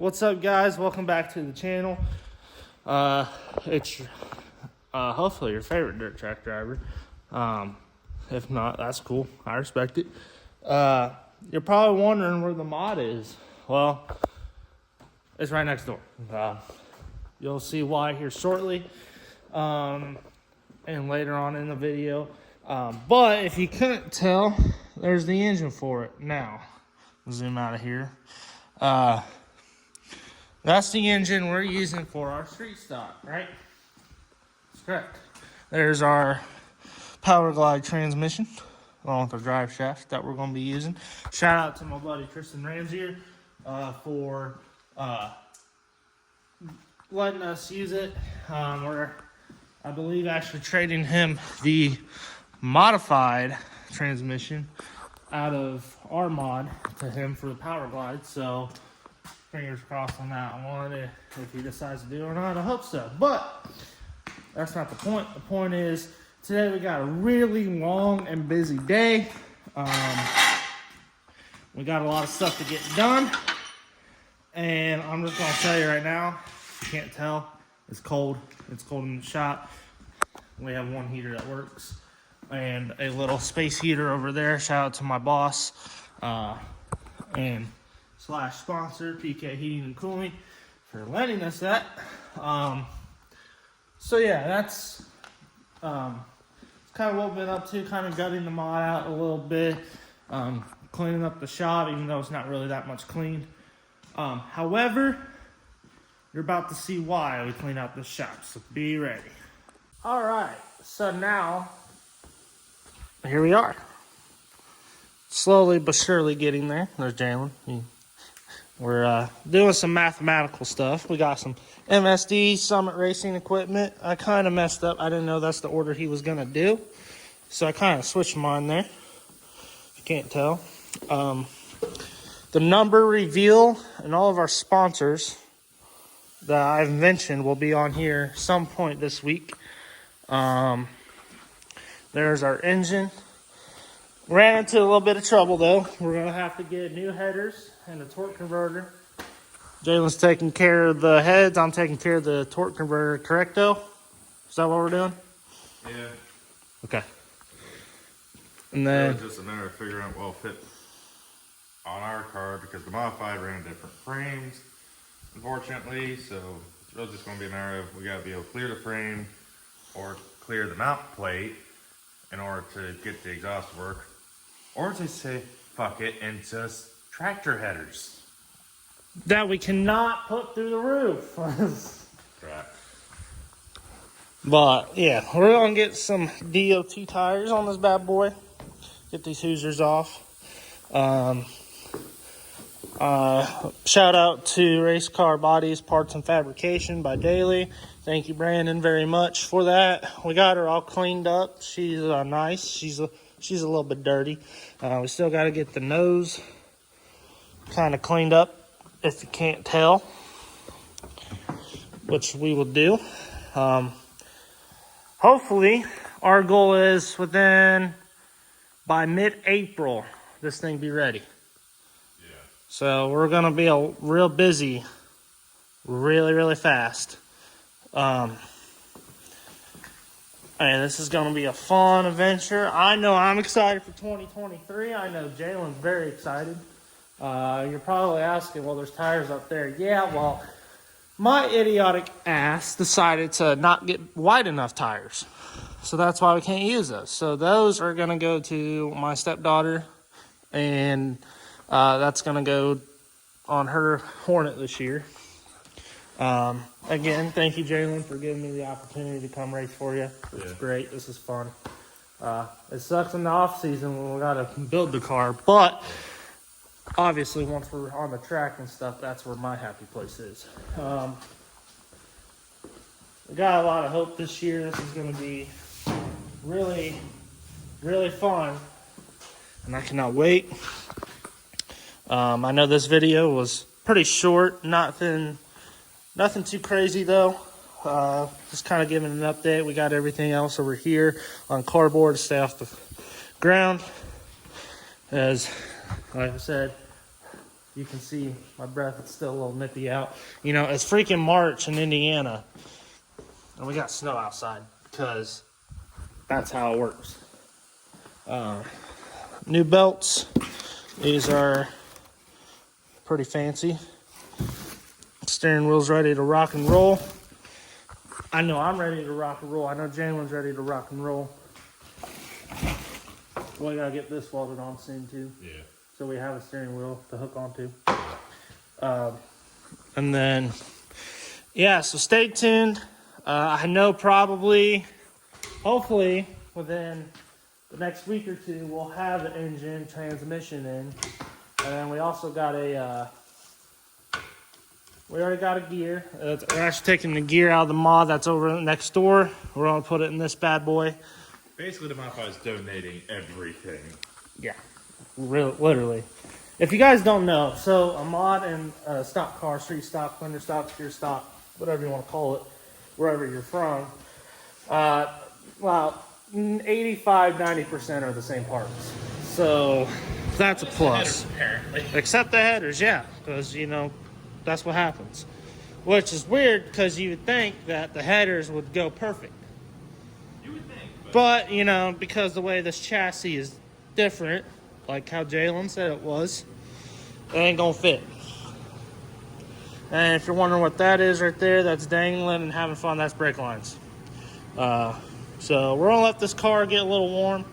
What's up, guys? Welcome back to the channel. It's hopefully your favorite dirt track driver. If not, that's cool. I respect it. You're probably wondering where the mod is. Well, it's right next door. You'll see why here shortly, and later on in the video. But if you couldn't tell, there's the engine for it now. Zoom out of here. That's the engine we're using for our street stock, right? That's correct. There's our Power Glide transmission, along with our drive shaft that we're going to be using. Shout out to my buddy Tristan Ramsey for letting us use it. We're, I believe, actually trading him the modified transmission out of our mod to him for the Power Glide. So fingers crossed on that one, if he decides to do it or not. I hope so. But that's not the point. The point is, today we got a really long and busy day. We got a lot of stuff to get done. And I'm just going to tell you right now, you can't tell, it's cold. It's cold in the shop. We have one heater that works and a little space heater over there. Shout out to my boss and / sponsor, PK Heating and Cooling, for lending us that. So yeah, that's kind of what we've been up to, kind of gutting the mod out a little bit, cleaning up the shop, even though it's not really that much cleaned. However, you're about to see why we clean out the shop, so be ready. All right, so now, here we are. Slowly but surely getting there. There's Jalen. We're doing some mathematical stuff. We got some MSD Summit Racing equipment. I kind of messed up. I didn't know that's the order he was going to do. So I kind of switched mine there. If you can't tell. The number reveal and all of our sponsors that I've mentioned will be on here some point this week. There's our engine. Ran into a little bit of trouble, though. We're going to have to get new headers and a torque converter. Jalen's taking care of the heads. I'm taking care of the torque converter. Correcto? Is that what we're doing? Yeah. Okay. And then it's just a matter of figuring out what will fit on our car, because the modified ran different frames, unfortunately. So it's really just going to be a matter of, we got to be able to clear the frame or clear the mount plate in order to get the exhaust to work. Or to say, fuck it, and just tractor headers. that we cannot put through the roof. Right. But yeah, we're going to get some DOT tires on this bad boy. Get these Hoosiers off. Shout out to Race Car Bodies, Parts and Fabrication by Daily. Thank you, Brandon, very much for that. We got her all cleaned up. She's nice. She's a little bit dirty. We still got to get the nose kind of cleaned up, if you can't tell, which we will do. Hopefully, our goal is by mid-April, this thing be ready. So we're going to be real busy, really, really fast. And this is going to be a fun adventure. I know I'm excited for 2023. I know Jalen's very excited. You're probably asking, well, there's tires up there. Yeah, well, my idiotic ass decided to not get wide enough tires. So that's why we can't use those. So those are going to go to my stepdaughter, and that's going to go on her Hornet this year. Again, thank you, Jalen, for giving me the opportunity to come race for you. It's great. This is fun. It sucks in the off season when we got to build the car, but obviously once we're on the track and stuff, that's where my happy place is. We got a lot of hope this year. This is going to be really, really fun, and I cannot wait. I know this video was pretty short, nothing too crazy though. Just kind of giving an update. We got everything else over here on cardboard to stay off the ground. As like I said, You can see my breath, it's still a little nippy out. You know, it's freaking March in Indiana, and we got snow outside because that's how it works. New belts. These are pretty fancy. Steering wheel's ready to rock and roll. I know I'm ready to rock and roll. I know Jalen's ready to rock and roll. We gotta get this welded on soon too. Yeah. So we have a steering wheel to hook onto. And then, yeah, so stay tuned. I know probably, hopefully, within the next week or two, we'll have the engine transmission in. And then we also got we already got a gear. We're actually taking the gear out of the mod that's over next door. We're gonna put it in this bad boy. Basically, the Modify is donating everything. Yeah, literally. If you guys don't know, so a mod and a stock car, street stock, winter stock, steer stock, whatever you want to call it, wherever you're from, well, 85-90% are the same parts. So that's a plus. Apparently. Except the headers, yeah, because, you know, that's what happens. Which is weird because you would think that the headers would go perfect. You would think. But, you know, because the way this chassis is different, like how Jalen said it was, it ain't gonna fit. And if you're wondering what that is right there, that's dangling and having fun, that's brake lines. So we're gonna let this car get a little warm.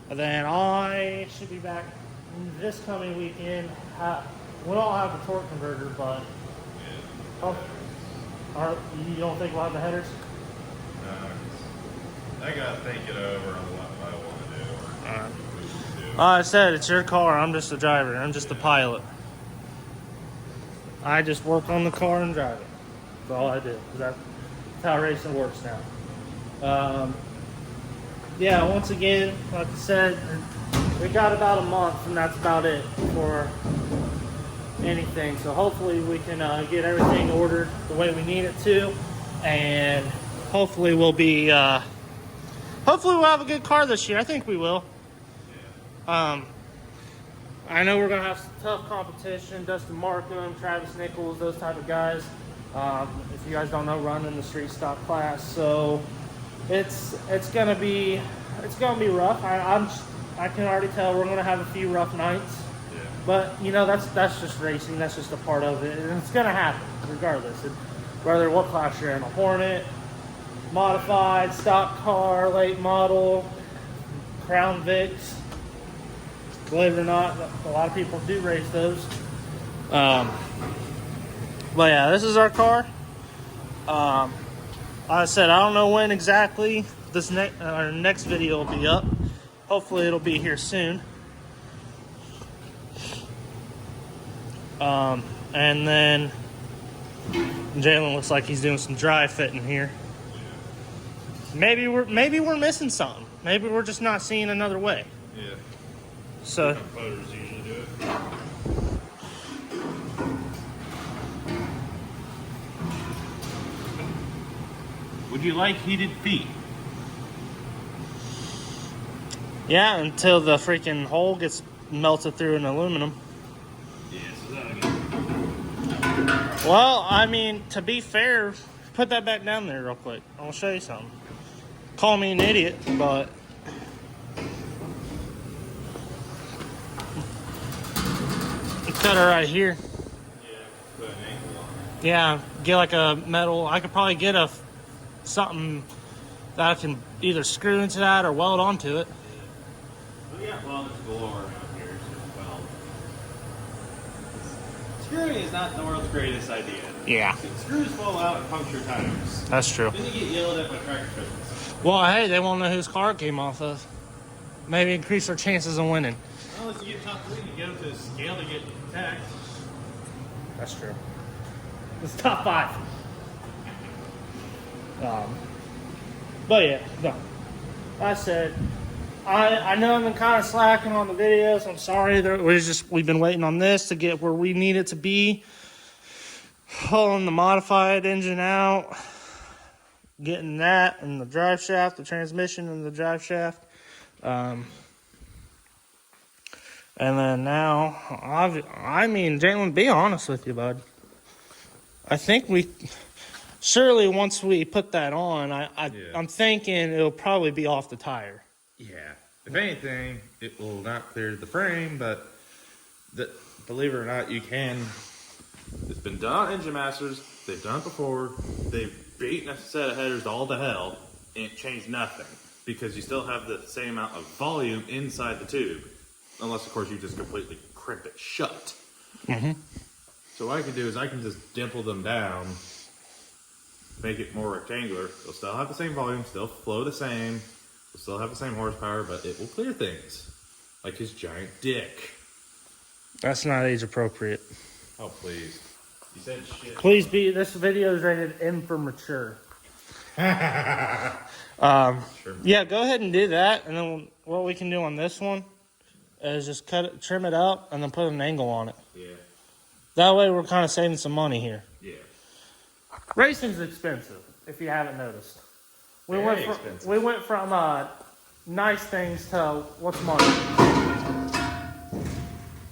And then I should be back this coming weekend. We don't have a torque converter, but you don't think we'll have the headers? I gotta think it over on what I want to do. Or what we should do. I said, it's your car. I'm just the driver. I'm just the pilot. I just work on the car and drive it. That's all I do. That's how racing works now. Yeah, once again, like I said, we got about a month, and that's about it for anything. So hopefully we can get everything ordered the way we need it to, and hopefully we'll be... hopefully we'll have a good car this year. I think we will. I know we're going to have some tough competition. Dustin Markham, Travis Nichols, those type of guys. If you guys don't know, running the street stock class. So it's going to be rough. I can already tell we're going to have a few rough nights. Yeah. But, you know, that's just racing. That's just a part of it. And it's going to happen regardless. Whether what class you're in, a Hornet, modified, stock car, late model, Crown Vics. Believe it or not, a lot of people do race those. But yeah, this is our car. Like I said, I don't know when exactly this our next video will be up. Hopefully it'll be here soon. And then Jalen looks like he's doing some dry fitting here. Maybe we're missing something. Maybe we're just not seeing another way. Yeah. So Motors usually do it. Would you like heated feet? yeah, until the freaking hole gets melted through in aluminum. Yeah, so that'll Well, I mean, to be fair, put that back down there real quick. I'll show you something. Call me an idiot, but cut her right here. Yeah, put an angle on it. Yeah, get like a metal. I could probably get something that I can either screw into that or weld onto it. We got welders galore around here, so weld. Screwing is not the world's greatest idea. Yeah, Screws fall out and puncture tires. that's true. Then you get yelled at by tractor specialists. Well, hey, they won't know whose car it came off of. Maybe increase their chances of winning. Unless you get top three, you get up to the scale to get taxed. That's true. It's top 5. But yeah, no. I said, I know I've been kind of slacking on the videos. I'm sorry. We've been waiting on this to get where we need it to be. Pulling the modified engine out, getting that and the drive shaft, the transmission and the drive shaft. And then now, I mean, Jalen, be honest with you, bud. I think surely once we put that on, I'm thinking it'll probably be off the tire. Yeah. If anything, it will not clear the frame, but believe it or not, you can. It's been done on Engine Masters. They've done it before. They've beaten a set of headers all to hell, and it changed nothing because you still have the same amount of volume inside the tube, unless of course you just completely crimp it shut. Mm-hmm. So what I can do is I can just dimple them down, make it more rectangular. They'll still have the same volume, still flow the same, they'll still have the same horsepower, but it will clear things. Like his giant dick. That's not age appropriate. Oh, please. You said shit. Please be. This video is rated M for mature. Sure. Yeah, go ahead and do that, and then what we can do on this one is just trim it up, and then put an angle on it. Yeah. That way, we're kind of saving some money here. Yeah. Racing's expensive, if you haven't noticed. We Very went expensive. from nice things to what's money.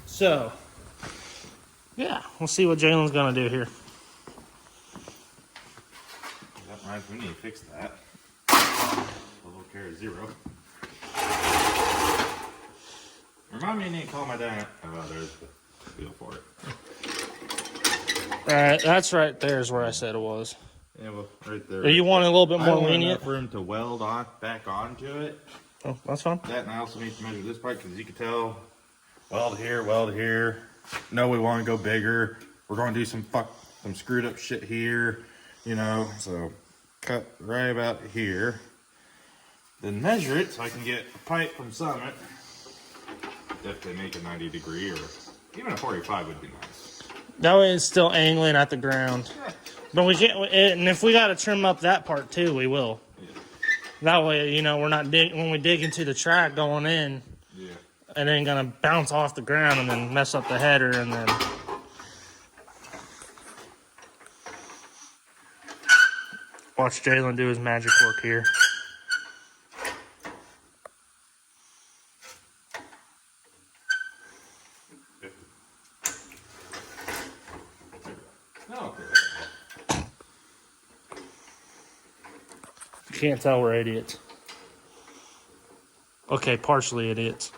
So, yeah, we'll see what Jalen's gonna do here. That reminds me, we need to fix that. A little carrot zero. Remind me, I need to call my dad. Oh, there's the wheel for it. All right, that's right there is where I said it was. Yeah, well, right there. Or you want a little bit I more want lenient? enough room to weld back onto it. Oh, that's fine. That, and I also need to measure this part because you can tell. Weld here, weld here. No, we want to go bigger. We're going to do some screwed up shit here, you know. So cut right about here. Then measure it so I can get a pipe from Summit. Definitely make a 90 degree or even a 45 would be nice. That way it's still angling at the ground. But we can't, and if we got to trim up that part too, we will. Yeah. That way, you know, we're not when we dig into the track going in, Yeah. it ain't gonna bounce off the ground and then mess up the header and then. Watch Jalen do his magic work here. No, You can't tell we're idiots. Okay, partially idiots.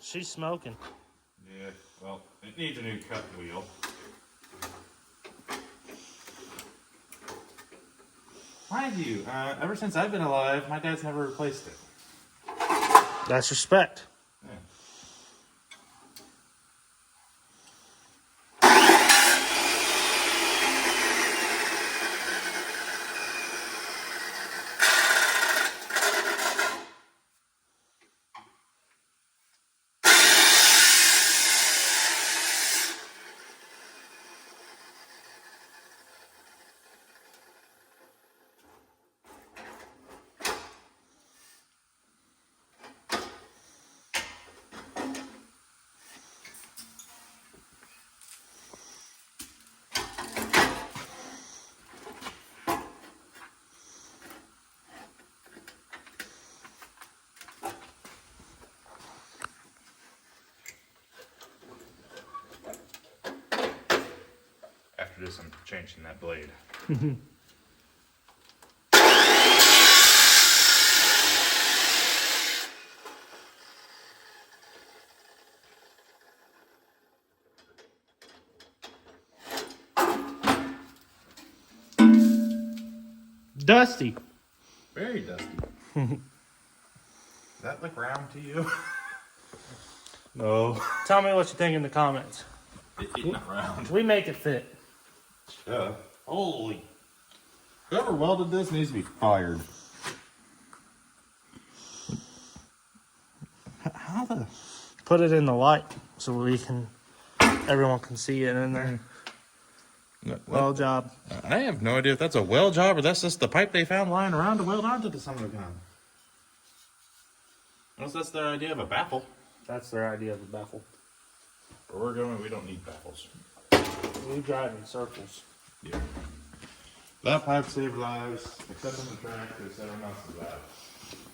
She's smoking. yeah, well, it needs a new cut wheel. Mind you, ever since I've been alive, my dad's never replaced it. That's respect. Yeah. After this, I'm changing that blade. Dusty. Very dusty. Does that look round to you? No. Tell me what you think in the comments. It's not round. We make it fit. Yeah. Holy. Whoever welded this needs to be fired. How the? Put it in the light so everyone can see it in there. Well job. I have no idea if that's a weld job or that's just the pipe they found lying around to weld onto the some of the gun. Unless that's their idea of a baffle. That's their idea of a baffle. Where we're going, we don't need baffles. We drive in circles. Yeah. That pipe saved lives, except on the track, because everyone else's lives.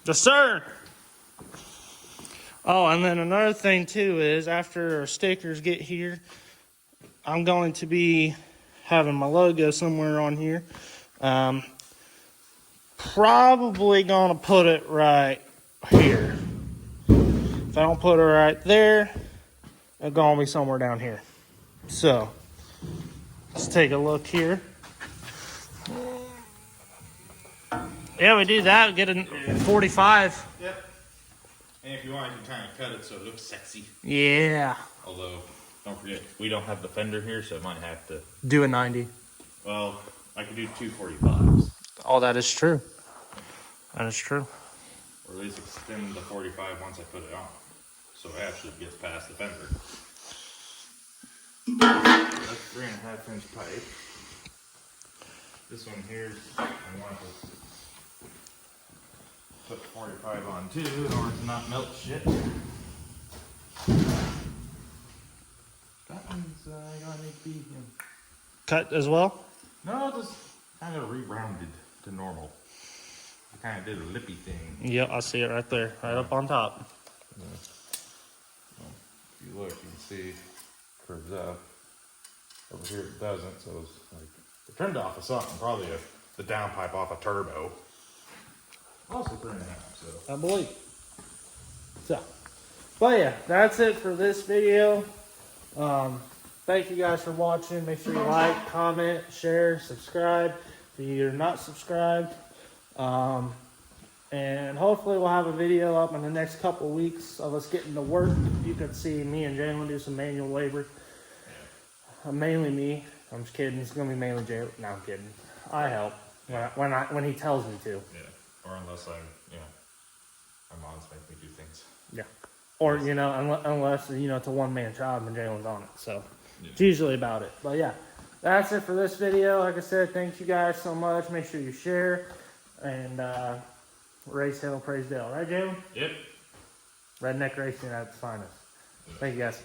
Yes, sir. Oh, and then another thing too is after our stickers get here, I'm going to be having my logo somewhere on here. Probably gonna put it right here. If I don't put it right there, it's gonna be somewhere down here. So let's take a look here. Yeah, we do that. Get a 45. Yep. And if you want, you can kind of cut it so it looks sexy. Yeah. Although, don't forget, we don't have the fender here, so it might have to. Do a 90. Well, I could do 245s. Oh, that is true. That is true. Or at least extend the 45 once I put it on. So it actually gets past the fender. That's 3.5 inch pipe. This one here, I want to put 45 on too in order to not melt shit. That one's gonna need to be, Cut as well? no, just kind of re-rounded to normal. I kind of did a lippy thing. Yep, I see it right there. Right up on top. If you look, you can see it curves up. Over here it doesn't, so it's like it turned off of something, probably the downpipe off a turbo. Also 3.5, so. I believe. So, but yeah, that's it for this video. Thank you guys for watching. Make sure you like, comment, share, subscribe if you're not subscribed. And hopefully we'll have a video up in the next couple weeks of us getting to work. You can see me and Jalen do some manual labor. Mainly me. I'm just kidding. It's gonna be mainly Jalen. No, I'm kidding. I help when he tells me to. Yeah. Or unless my mom's make me do things. Yeah. Or unless it's a one-man job and Jalen's on it. So Yeah. it's usually about it. But yeah, that's it for this video. Like I said, thank you guys so much. Make sure you share and race hell, praise Dale. Right, Jalen? Yep. Redneck racing at its finest. Thank you guys.